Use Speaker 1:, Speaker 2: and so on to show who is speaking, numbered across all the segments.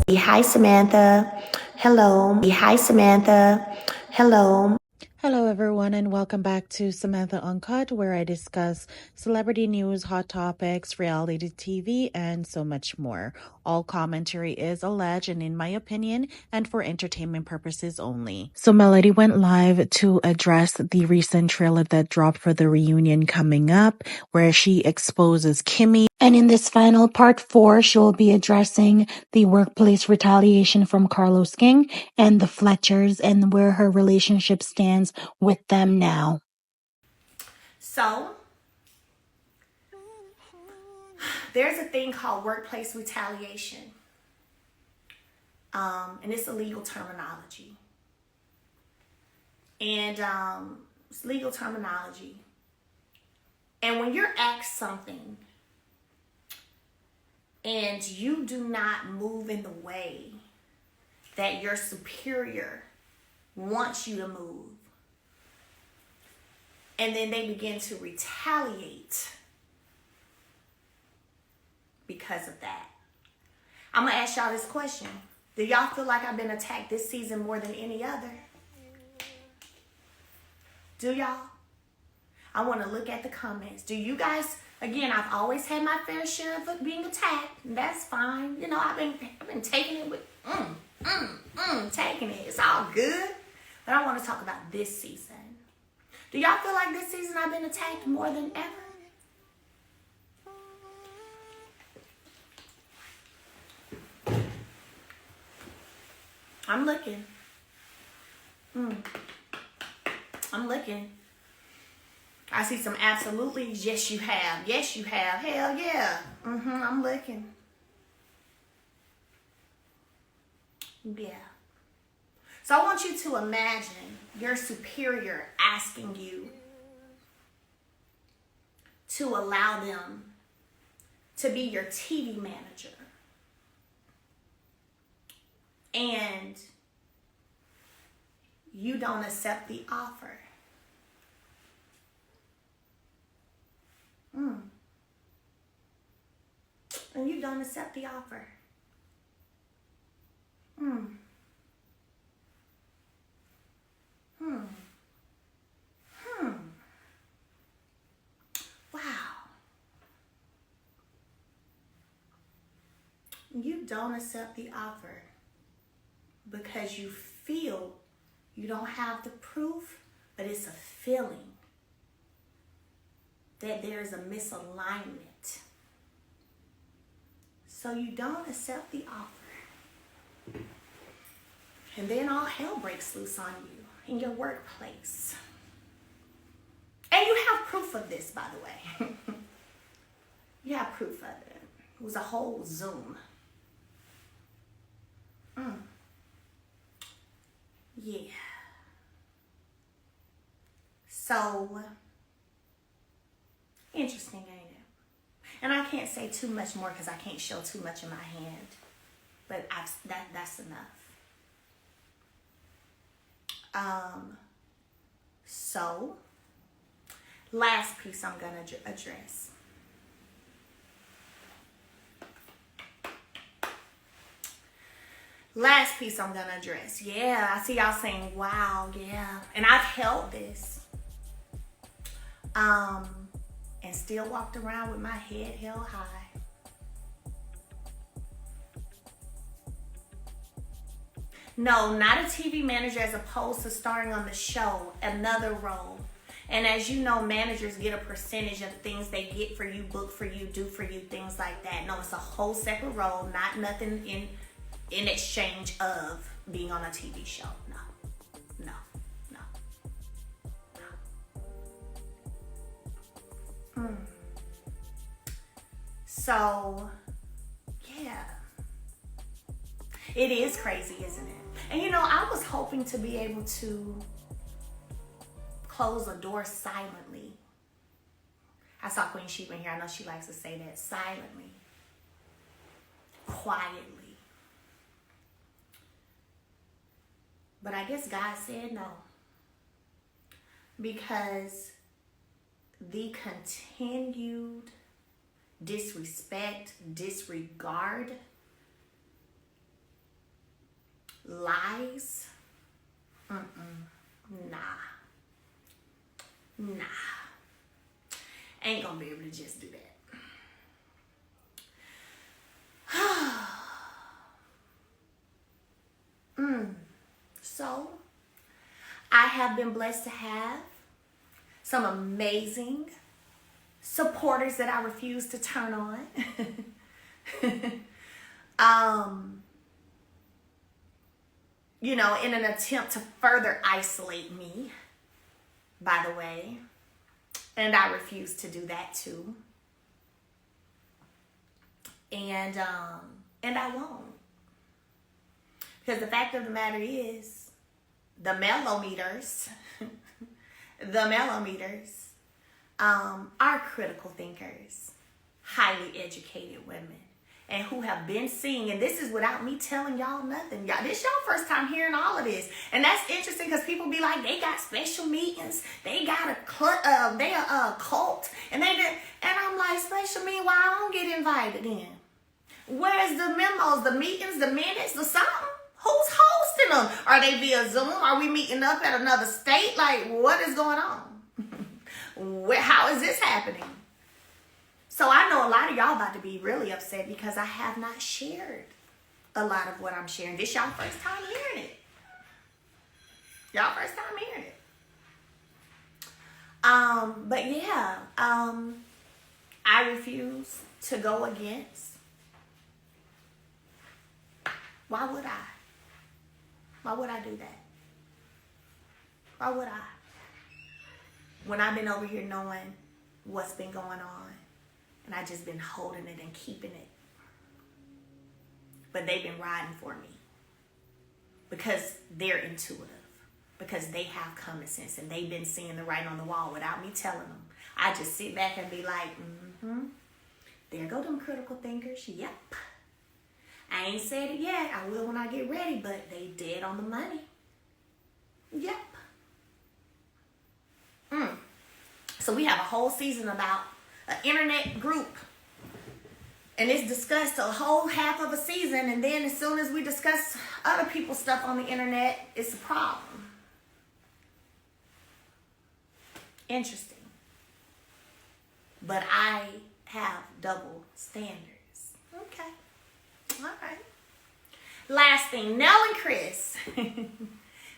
Speaker 1: Hi, Samantha. Hello. Hi, Samantha. Hello.
Speaker 2: Hello, everyone, and welcome back to Samantha Uncut, where I discuss celebrity news, hot topics, reality TV, and so much more. All commentary is alleged and, in my opinion, and for entertainment purposes only. So, Melody went live to address the recent trailer that dropped for the reunion coming up, where she exposes Kimmy. And in this final part 4, she will be addressing the workplace retaliation from Carlos King and the Fletchers and where her relationship stands with them now.
Speaker 1: So, there's a thing called workplace retaliation. And it's a legal terminology. And it's legal terminology. And when you're asked something and you do not move in the way that your superior wants you to move, and then they begin to retaliate because of that. I'm going to ask y'all this question. Do y'all feel like I've been attacked this season more than any other? Do y'all? I want to look at the comments. Do you guys, again, I've always had my fair share of being attacked. And that's fine. You know, I've been taking it with, taking it. It's all good. But I want to talk about this season. Do y'all feel like this season I've been attacked more than ever? I'm looking. I'm looking. I see some absolutely. Yes, you have. Yes, you have. Hell yeah. I'm looking. Yeah. So I want you to imagine your superior asking you to allow them to be your TV manager. And you don't accept the offer. And you don't accept the offer. Wow. You don't accept the offer because you feel you don't have the proof, but it's a feeling that there is a misalignment. So you don't accept the offer. And then all hell breaks loose on you in your workplace. And you have proof of this, by the way. You have proof of it. It was a whole Zoom. Yeah. So, interesting, ain't it? And I can't say too much more because I can't show too much in my hand. But that's enough. So, last piece I'm going to address. Last piece I'm going to address. Yeah, I see y'all saying, wow, yeah. And I've held this. And still walked around with my head held high. No, not a TV manager as opposed to starring on the show, another role. And as you know, managers get a percentage of things they get for you, book for you, do for you, things like that. No, it's a whole separate role, not nothing in exchange of being on a TV show. No. So, yeah. It is crazy, isn't it? And you know, I was hoping to be able to close a door silently. I saw Queen Sheba in here. I know she likes to say that. Silently. Quietly. But I guess God said no. Because the continued disrespect, disregard lies, nah. Ain't gonna be able to just do that. So, I have been blessed to have some amazing supporters that I refuse to turn on. You know, in an attempt to further isolate me, by the way. And I refuse to do that too. And I won't. Because the fact of the matter is, the Melometers, are critical thinkers, highly educated women, and who have been seeing, and this is without me telling y'all nothing. Y'all, this y'all first time hearing all of this. And that's interesting because people be like, they got special meetings, they got a cult, and and I'm like, special meeting, why I don't get invited in? Where's the memos, the meetings, the minutes, the something? Who's hosting them? Are they via Zoom? Are we meeting up at another state? Like, what is going on? How is this happening? So I know a lot of y'all about to be really upset because I have not shared a lot of what I'm sharing. This y'all first time hearing it. Y'all first time hearing it. But yeah, I refuse to go against. Why would I? Why would I do that? Why would I? When I've been over here knowing what's been going on, and I just been holding it and keeping it. But they've been riding for me. Because they're intuitive. Because they have common sense. And they've been seeing the writing on the wall without me telling them. I just sit back and be like, there go them critical thinkers. Yep. I ain't said it yet. I will when I get ready. But they dead on the money. Yep. So we have a whole season about an internet group, and it's discussed a whole half of a season, and then as soon as we discuss other people's stuff on the internet, it's a problem. Interesting. But I have double standards. Okay. All right. Last thing, Nell and Chris.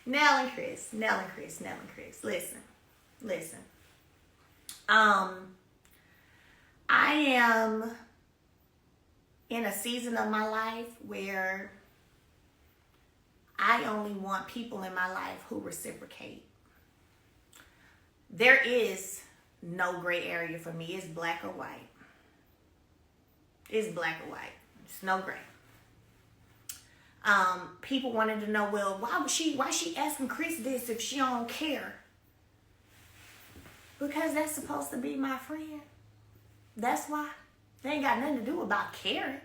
Speaker 1: Nell and Chris. Listen. I am in a season of my life where I only want people in my life who reciprocate. There is no gray area for me. It's black or white. It's black or white. It's no gray. People wanted to know, well, why she asking Chris this if she don't care? Because that's supposed to be my friend. That's why. They ain't got nothing to do about caring.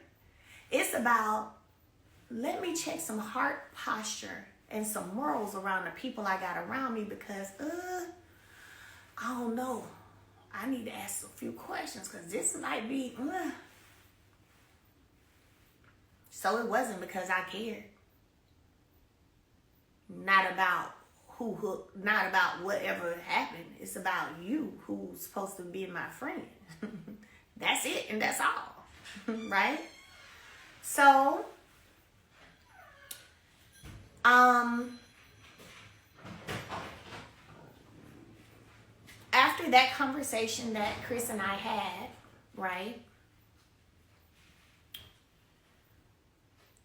Speaker 1: It's about, let me check some heart posture and some morals around the people I got around me because, I don't know. I need to ask a few questions because this might be, So it wasn't because I cared. Not about not about whatever happened. It's about you who's supposed to be my friend. That's it and that's all. Right? So, after that conversation that Chris and I had, right?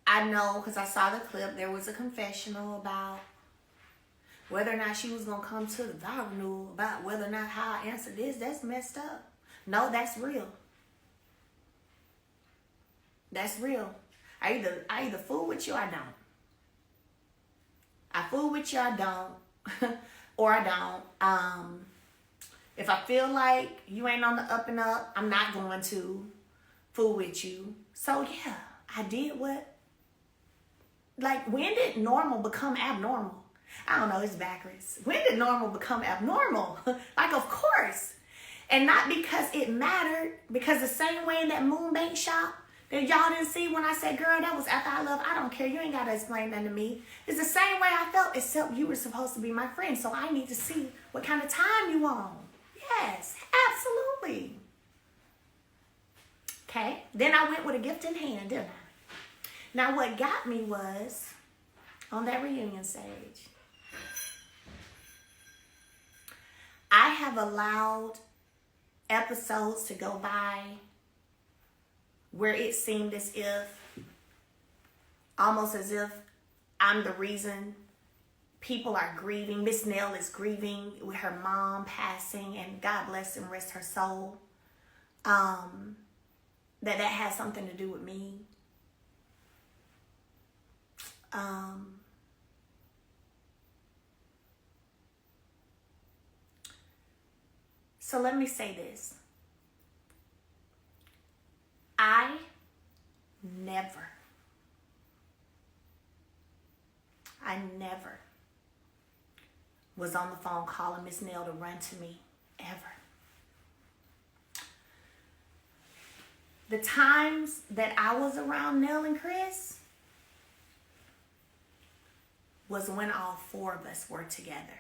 Speaker 1: I know because I saw the clip, there was a confessional about whether or not she was going to come to the renewal, about whether or not how I answered this. That's messed up. No, that's real. That's real. I either fool with you or I don't. I fool with you or I don't. Or I don't. If I feel like you ain't on the up and up, I'm not going to fool with you. So yeah, I did what? Like, when did normal become abnormal? I don't know, it's backwards. When did normal become abnormal? Like, of course. And not because it mattered, because the same way in that moon bait shop, That y'all didn't see when I said, girl, that was after I love. I don't care. You ain't got to explain that to me. It's the same way I felt, except you were supposed to be my friend. So I need to see what kind of time you on. Yes, absolutely. Okay. Then I went with a gift in hand, didn't I? Now what got me was on that reunion stage, I have allowed episodes to go by where it seemed as if, almost as if I'm the reason people are grieving. Miss Nell is grieving with her mom passing, and God bless and rest her soul. That has something to do with me. So let me say this. I never was on the phone calling Miss Nell to run to me, ever. The times that I was around Nell and Chris was when all four of us were together.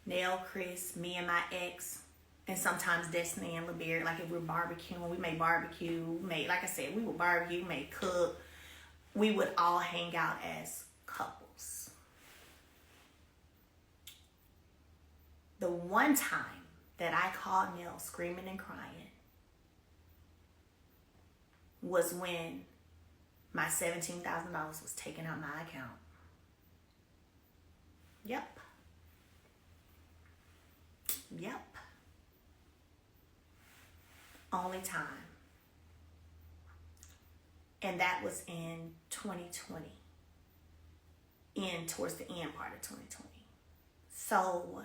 Speaker 1: Nell, Chris, me and my ex, and sometimes Destiny and LeBeard. Like if we're barbecuing, we may barbecue, like I said, we would barbecue, may cook. We would all hang out as couples. The one time that I called Nell screaming and crying was when my $17,000 was taken out my account. Yep. Only time. And that was in 2020. Towards the end part of 2020. So,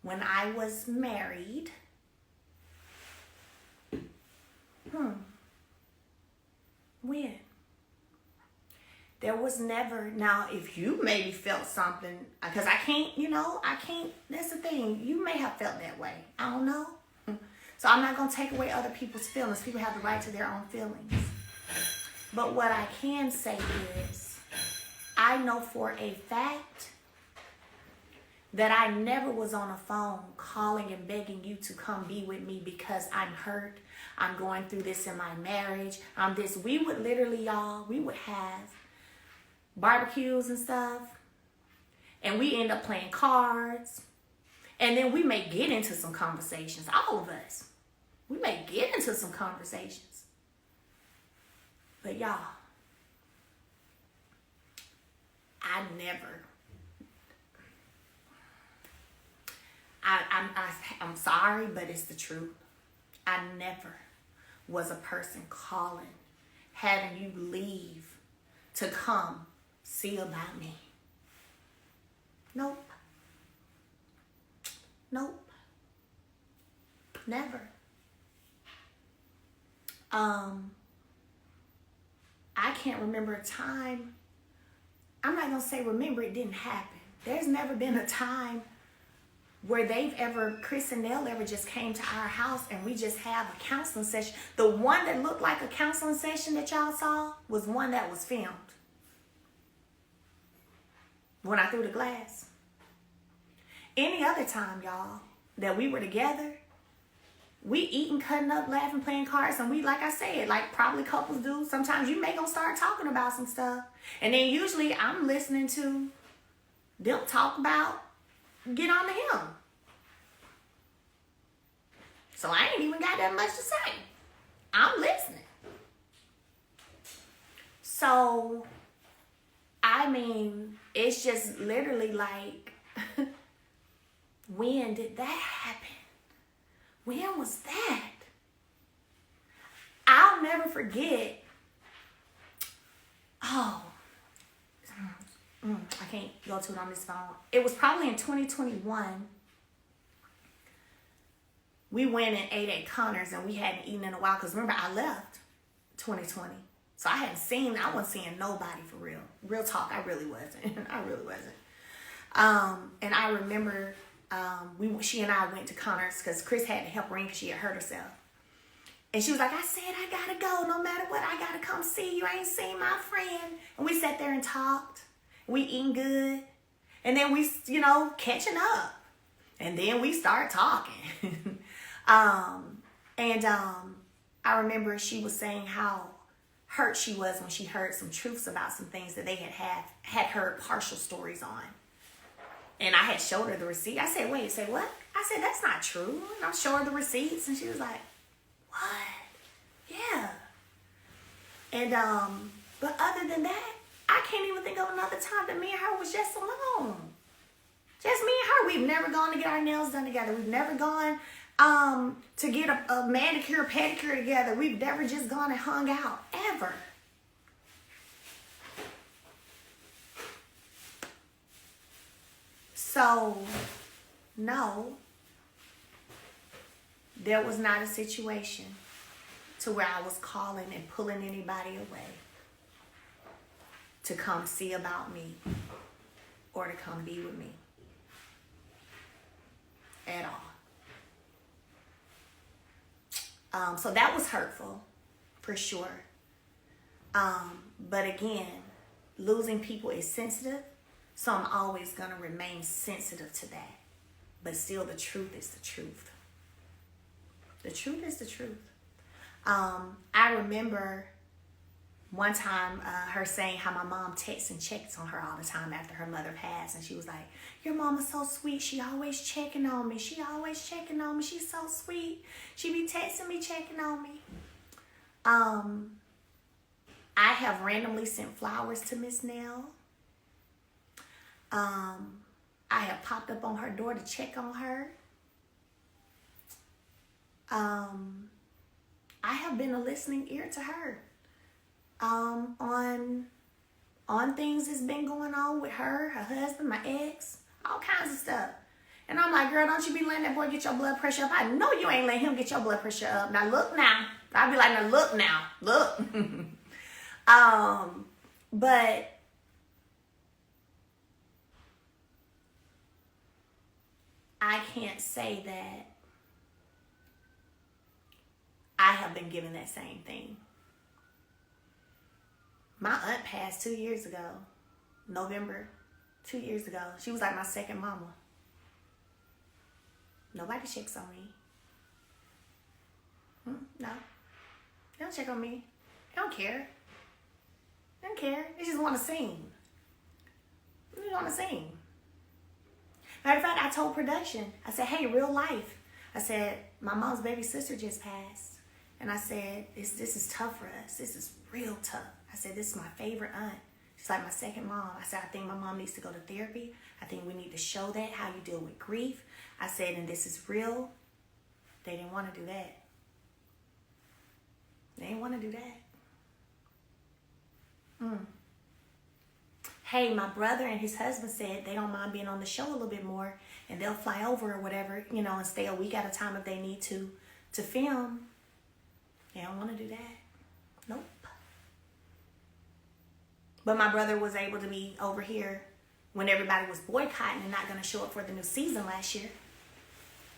Speaker 1: when I was married, when? There was never, now if you maybe felt something, because I can't, that's the thing. You may have felt that way. I don't know. So I'm not going to take away other people's feelings. People have the right to their own feelings. But what I can say is, I know for a fact that I never was on a phone calling and begging you to come be with me because I'm hurt. I'm going through this in my marriage. We would literally, y'all, we would have barbecues and stuff. And we end up playing cards. And then we may get into some conversations. All of us. We may get into some conversations. But y'all, I'm sorry, but it's the truth. I never was a person calling, having you leave to come see about me. Nope. Never. I can't remember a time. I'm not going to say remember, it didn't happen. There's never been a time where Chris and Nell ever just came to our house and we just have a counseling session. The one that looked like a counseling session that y'all saw was one that was filmed. When I threw the glass. Any other time, y'all, that we were together, we eating, cutting up, laughing, playing cards, and we, like I said, like probably couples do, sometimes you may gonna start talking about some stuff. And then usually I'm listening to them talk about, get on to him. So I ain't even got that much to say. I'm listening. So, I mean, it's just literally like, when did that happen? When was that? I'll never forget. I can't go to it on this phone. It was probably in 2021. We went and ate at Connor's and we hadn't eaten in a while. Because remember, I left 2020. So I wasn't seeing nobody for real. Real talk, I really wasn't. And I remember she and I went to Connor's because Chris had to help her in because she had hurt herself. And she was like, I said I gotta go. No matter what, I gotta come see you. I ain't seen my friend. And we sat there and talked. We eating good. And then we, catching up. And then we start talking. I remember she was saying how hurt she was when she heard some truths about some things that they had heard partial stories on. And I had showed her the receipt. I said, wait, say what? I said, that's not true. And I showed her the receipts, and she was like, what? Yeah. And, but other than that, I can't even think of another time that me and her was just alone. Just me and her. We've never gone to get our nails done together. We've never gone to get a manicure, pedicure together. We've never just gone and hung out, ever. So, no, there was not a situation to where I was calling and pulling anybody away to come see about me or to come be with me at all. So that was hurtful, for sure. But again, losing people is sensitive, so I'm always going to remain sensitive to that. But still, the truth is the truth. The truth is the truth. I remember one time her saying how my mom texts and checks on her all the time after her mother passed. And she was like, your mama's so sweet. She always checking on me. She always checking on me. She's so sweet. She be texting me, checking on me. I have randomly sent flowers to Miss Nell. I have popped up on her door to check on her. I have been a listening ear to her. On things that's been going on with her husband, my ex, all kinds of stuff. And I'm like, girl, don't you be letting that boy get your blood pressure up. I know you ain't letting him get your blood pressure up. Now look now. I'll be like, now look now. Look. But I can't say that I have been given that same thing. My aunt passed 2 years ago, November, 2 years ago. She was like my second mama. Nobody checks on me. No. They don't check on me. They don't care. They don't care. They just want to sing. They want to sing. Matter of fact, I told production, I said, hey, real life. I said, my mom's baby sister just passed. And I said, this is tough for us. This is real tough. I said, this is my favorite aunt. She's like my second mom. I said, I think my mom needs to go to therapy. I think we need to show that, how you deal with grief. I said, and this is real. They didn't want to do that. They didn't want to do that. Hey, my brother and his husband said they don't mind being on the show a little bit more, and they'll fly over or whatever, and stay a week at a time if they need to film. They don't want to do that. Nope. But my brother was able to be over here when everybody was boycotting and not going to show up for the new season last year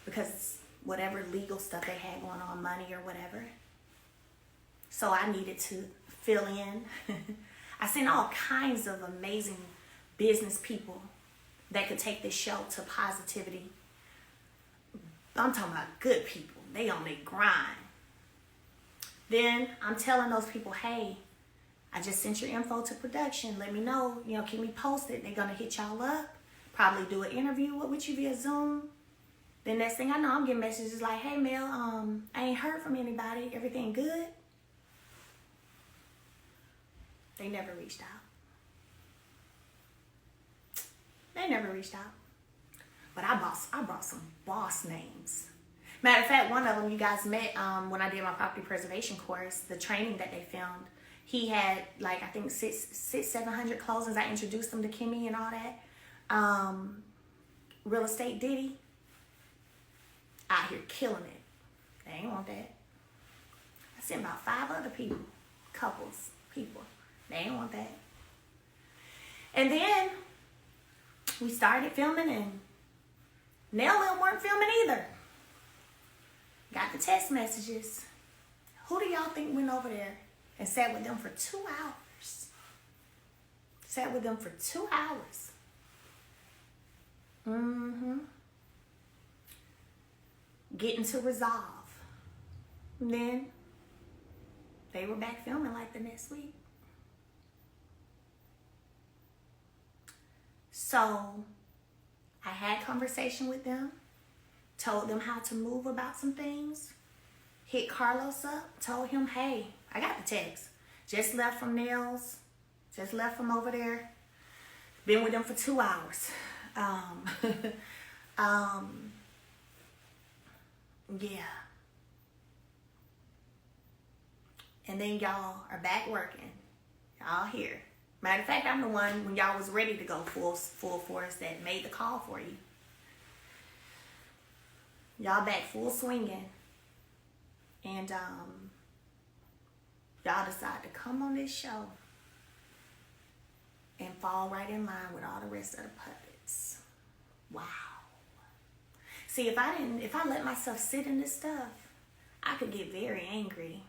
Speaker 1: because whatever legal stuff they had going on, money or whatever. So I needed to fill in. I seen all kinds of amazing business people that could take this show to positivity. I'm talking about good people. They on their grind. Then I'm telling those people, hey, I just sent your info to production. Let me know, keep me posted. They're going to hit y'all up. Probably do an interview with you via Zoom. Then next thing I know, I'm getting messages like, hey, Mel, I ain't heard from anybody. Everything good? They never reached out. They never reached out. But I brought some boss names. Matter of fact, one of them you guys met when I did my property preservation course, the training that they filmed. He had I think 700 closings. I introduced them to Kimmy and all that. Real estate Diddy. Out here killing it. They ain't want that. I sent about 5 other people, couples, people. They ain't want that. And then we started filming and Nell and weren't filming either. Got the text messages. Who do y'all think went over there and sat with them for 2 hours? Sat with them for 2 hours. Getting to resolve. And then they were back filming like the next week. So I had conversation with them, told them how to move about some things, hit Carlos up, told him, hey, I got the text. Just left from Nell's, just left from over there. Been with them for 2 hours. Yeah. And then y'all are back working. Y'all here. Matter of fact, I'm the one when y'all was ready to go full force that made the call for you. Y'all back full swinging. And y'all decide to come on this show and fall right in line with all the rest of the puppets. Wow. See, if I let myself sit in this stuff, I could get very angry.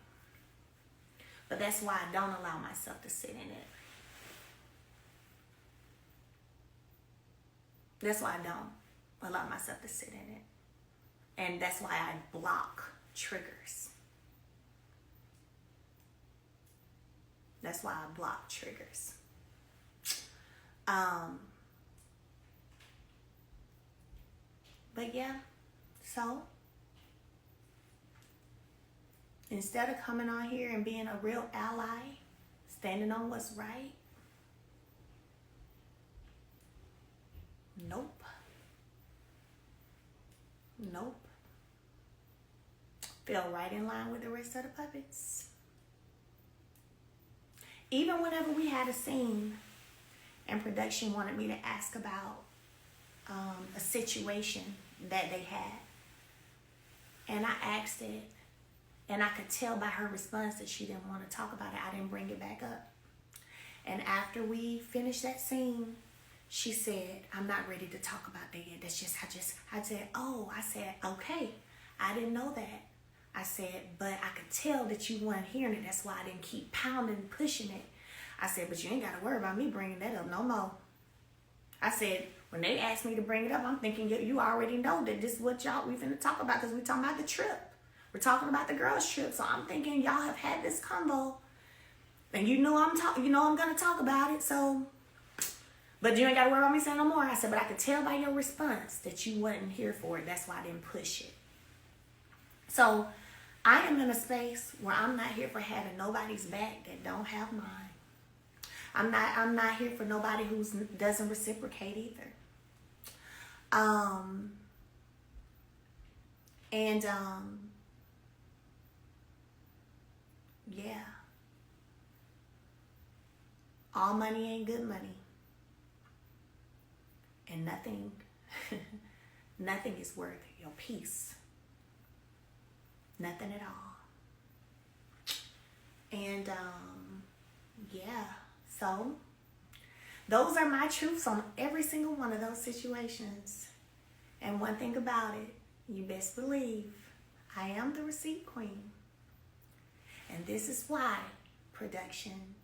Speaker 1: But that's why I don't allow myself to sit in it. That's why I don't allow myself to sit in it. And that's why I block triggers. That's why I block triggers. But yeah, so instead of coming on here and being a real ally, standing on what's right, nope. Fell right in line with the rest of the puppets. Even whenever we had a scene and production wanted me to ask about a situation that they had, and I asked it, and I could tell by her response that she didn't want to talk about it. I didn't bring it back up. And after we finished that scene, she said, I'm not ready to talk about that yet. I said, okay, I didn't know that. I said, but I could tell that you weren't hearing it. That's why I didn't keep pounding, pushing it. I said, but you ain't got to worry about me bringing that up no more. I said, when they asked me to bring it up, I'm thinking you already know that this is what we finna talk about, because we're talking about the trip. We're talking about the girls' trip. So I'm thinking y'all have had this convo, and I'm gonna talk about it. So, but you ain't got to worry about me saying no more. I said, but I could tell by your response that you wasn't here for it. That's why I didn't push it. So I am in a space where I'm not here for having nobody's back that don't have mine. I'm not here for nobody who doesn't reciprocate either. Yeah. All money ain't good money. And nothing is worth your peace. Nothing at all. And yeah. So those are my truths on every single one of those situations. And one thing about it, you best believe I am the receipt queen. And this is why production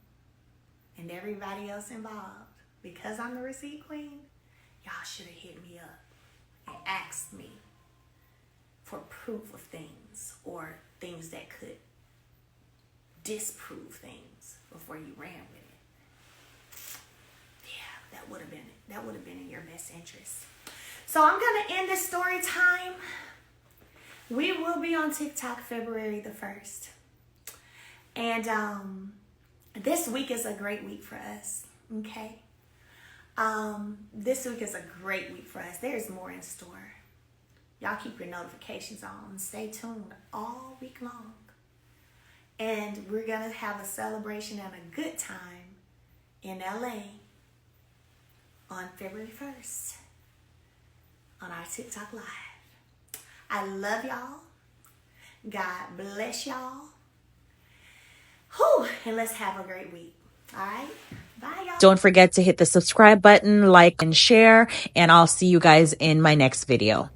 Speaker 1: and everybody else involved, because I'm the receipt queen, y'all should have hit me up and asked me for proof of things or things that could disprove things before you ran with it. Yeah, that would have been in your best interest. So I'm gonna end this story time. We will be on TikTok February the 1st. And this week is a great week for us, okay? This week is a great week for us. There's more in store. Y'all keep your notifications on. Stay tuned all week long. And we're going to have a celebration and a good time in LA on February 1st on our TikTok Live. I love y'all. God bless y'all. Whew, and let's have a great week. All right? Bye, y'all.
Speaker 2: Don't forget to hit the subscribe button, like, and share, and I'll see you guys in my next video.